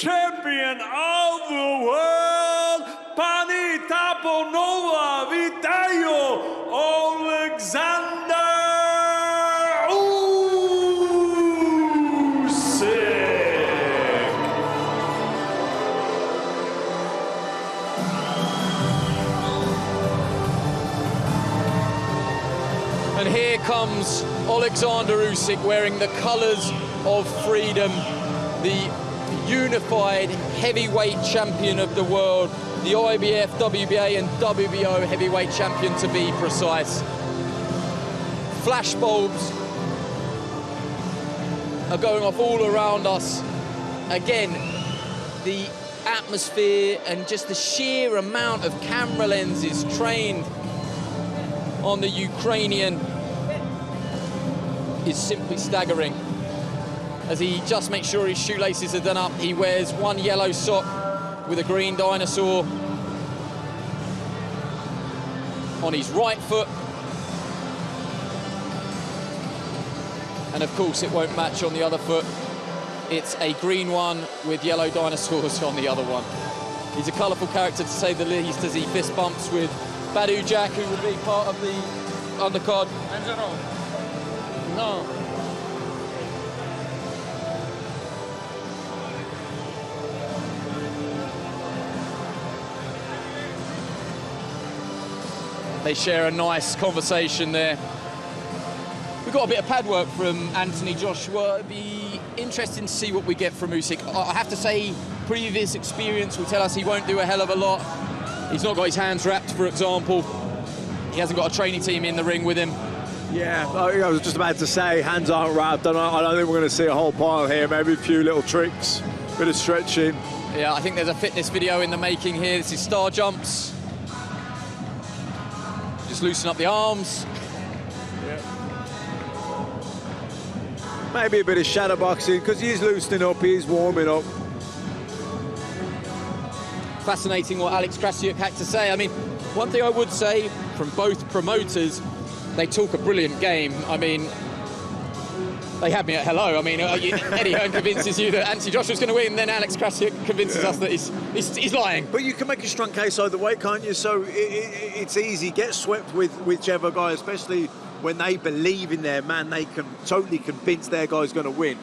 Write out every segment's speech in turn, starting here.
champion of the world, Pani Taponova Vitayo Oleksandr Usyk. And here comes Oleksandr Usyk wearing the colours of freedom, the unified heavyweight champion of the world, the IBF, WBA and WBO heavyweight champion to be precise. Flashbulbs are going off all around us. Again, the atmosphere and just the sheer amount of camera lenses trained on the Ukrainian is simply staggering. As he just makes sure his shoelaces are done up, he wears one yellow sock with a green dinosaur on his right foot. And of course it won't match on the other foot. It's a green one with yellow dinosaurs on the other one. He's a colourful character to say the least, as he fist bumps with Badu Jack, who will be part of the undercard. No. They share a nice conversation there. We've got a bit of pad work from Anthony Joshua. It'd be interesting to see what we get from Usyk. I have to say, previous experience will tell us he won't do a hell of a lot. He's not got his hands wrapped, for example. He hasn't got a training team in the ring with him. Yeah, I was just about to say, hands aren't wrapped. I don't think we're going to see a whole pile here. Maybe a few little tricks, bit of stretching. Yeah, I think there's a fitness video in the making here. This is star jumps. Just loosen up the arms. Yeah. Maybe a bit of shadow boxing, because he's loosening up, he's warming up. Fascinating what Alex Krasiuk had to say. I mean, one thing I would say from both promoters, they talk a brilliant game. I mean, they had me at hello. I mean, Eddie Hearn convinces you that Anthony Joshua's going to win, and then Alex Krasiuk convinces us that he's lying. But you can make a strong case either way, can't you? So it's easy. Get swept with whichever guy, especially when they believe in their man. They can totally convince their guy's going to win.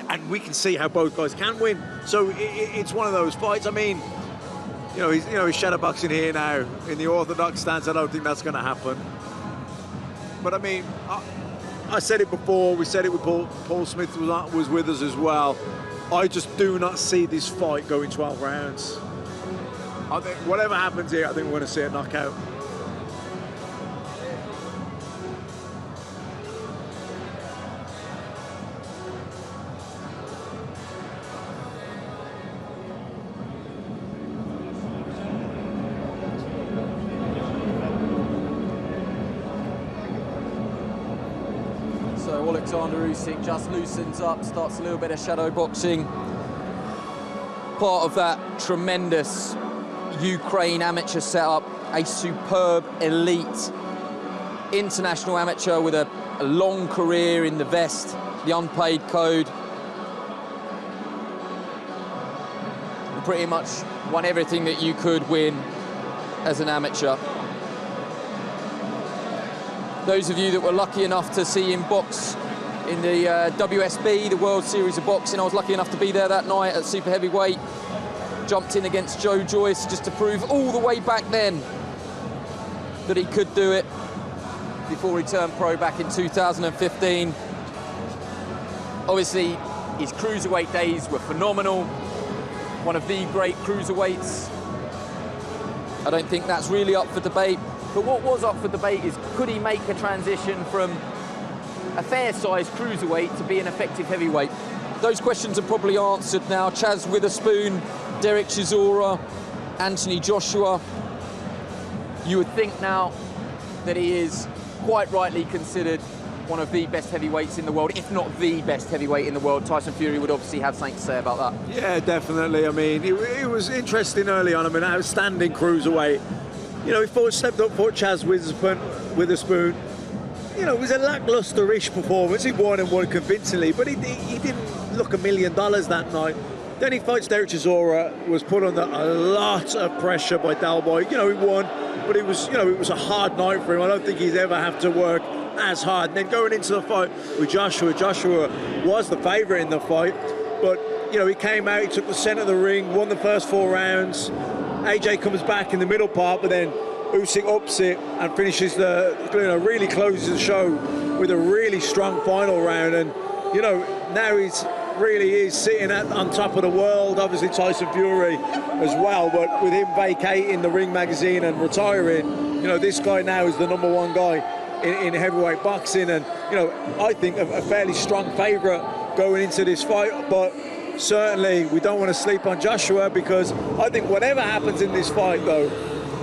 And we can see how both guys can win. So it's one of those fights. I mean, he's shadowboxing here now in the orthodox stance. I don't think that's going to happen. But I mean, I said it before. We said it with Paul Smith was with us as well. I just do not see this fight going 12 rounds. I think whatever happens here, I think we're going to see a knockout. Oleksandr Usyk just loosens up, starts a little bit of shadow boxing. Part of that tremendous Ukraine amateur setup, a superb elite international amateur with a long career in the vest, the unpaid code. And pretty much won everything that you could win as an amateur. Those of you that were lucky enough to see him box in the WSB, the World Series of Boxing, I was lucky enough to be there that night at super heavyweight. Jumped in against Joe Joyce just to prove all the way back then that he could do it before he turned pro back in 2015. Obviously, his cruiserweight days were phenomenal. One of the great cruiserweights. I don't think that's really up for debate. But what was up for debate is, could he make a transition from a fair-sized cruiserweight to be an effective heavyweight? Those questions are probably answered now. Chaz Witherspoon, Derek Chisora, Anthony Joshua. You would think now that he is quite rightly considered one of the best heavyweights in the world, if not the best heavyweight in the world. Tyson Fury would obviously have something to say about that. Yeah, definitely. I mean, it was interesting early on. I mean, outstanding cruiserweight. He stepped up for Chaz Witherspoon. It was a lacklustre-ish performance. He won and won convincingly, but he didn't look $1 million that night. Then he fights Derek Chisora, was put under a lot of pressure by Dalboy. You know, he won, but it was, you know, it was a hard night for him. I don't think he's ever have to work as hard. And then going into the fight with Joshua, Joshua was the favourite in the fight, but you know, he came out, he took the centre of the ring, won the first 4 rounds. AJ comes back in the middle part, but then Usyk ups it and finishes really closes the show with a really strong final round. And you know, now he's really is sitting on top of the world. Obviously Tyson Fury as well, but with him vacating the Ring magazine and retiring, you know, this guy now is the #1 guy in heavyweight boxing, and you know, I think a fairly strong favourite going into this fight. But certainly we don't want to sleep on Joshua, because I think whatever happens in this fight, though,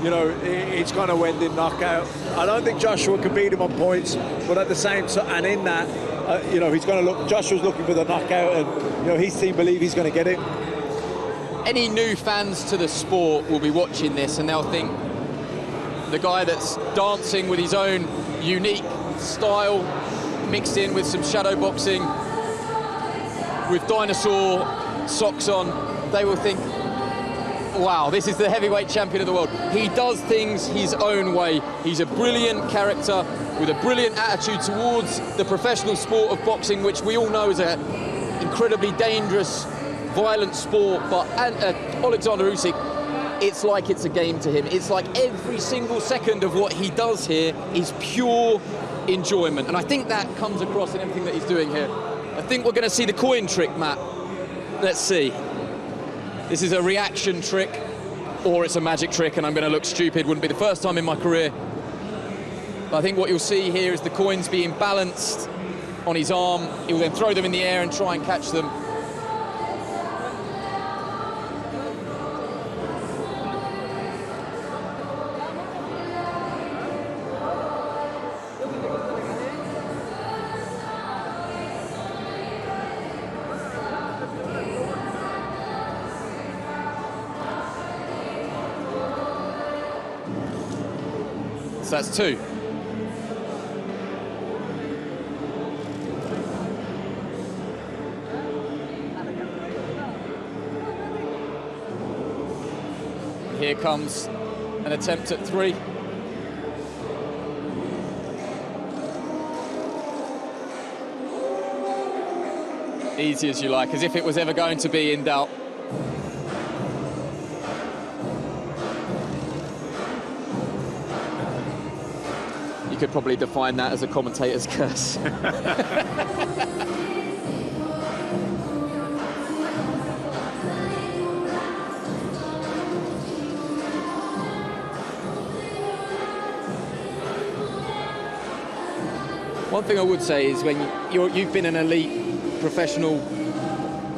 you know, it's going to end in knockout. I don't think Joshua can beat him on points, but at the same time, and in that, you know, he's going to look. Joshua's looking for the knockout, and you know, his team believe he's going to get it. Any new fans to the sport will be watching this, and they'll think the guy that's dancing with his own unique style, mixed in with some shadow boxing, with dinosaur socks on, they will think, wow, this is the heavyweight champion of the world. He does things his own way. He's a brilliant character with a brilliant attitude towards the professional sport of boxing, which we all know is an incredibly dangerous, violent sport. But Oleksandr Usyk, it's like it's a game to him. It's like every single second of what he does here is pure enjoyment. And I think that comes across in everything that he's doing here. I think we're going to see the coin trick, Matt. Let's see. This is a reaction trick, or it's a magic trick, and I'm going to look stupid. Wouldn't be the first time in my career. But I think what you'll see here is the coins being balanced on his arm. He will then throw them in the air and try and catch them. So that's 2. Here comes an attempt at 3. Easy as you like, as if it was ever going to be in doubt. You could probably define that as a commentator's curse. One thing I would say is when you've been an elite professional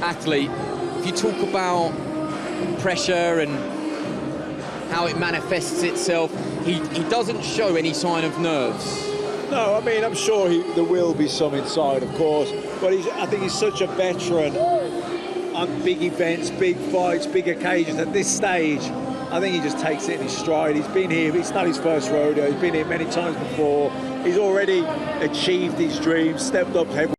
athlete, if you talk about pressure and how it manifests itself, he doesn't show any sign of nerves. No, I mean, I'm sure there will be some inside, of course, but I think he's such a veteran on big events, big fights, big occasions. At this stage, I think he just takes it in his stride. He's been here, it's not his first rodeo, he's been here many times before. He's already achieved his dreams, stepped up heavily.